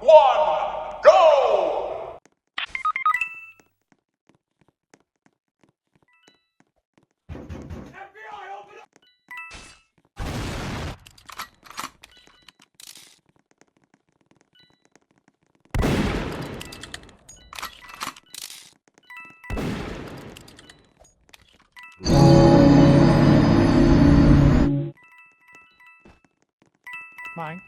one, go! FBI, open up! Mine.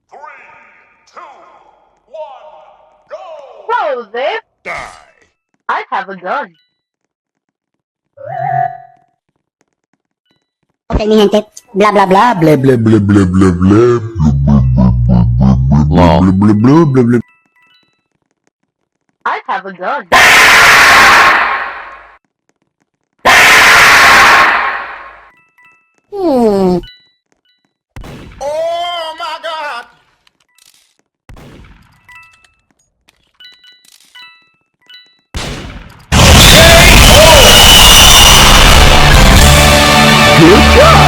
Three, two, one, go! Whoa there! Die! I have a gun. Ok, mi gente, bla bla bla, bla bla bla bla bla bla, bla bla bla bla bla bla. I have a gun. Oh my god! Good job.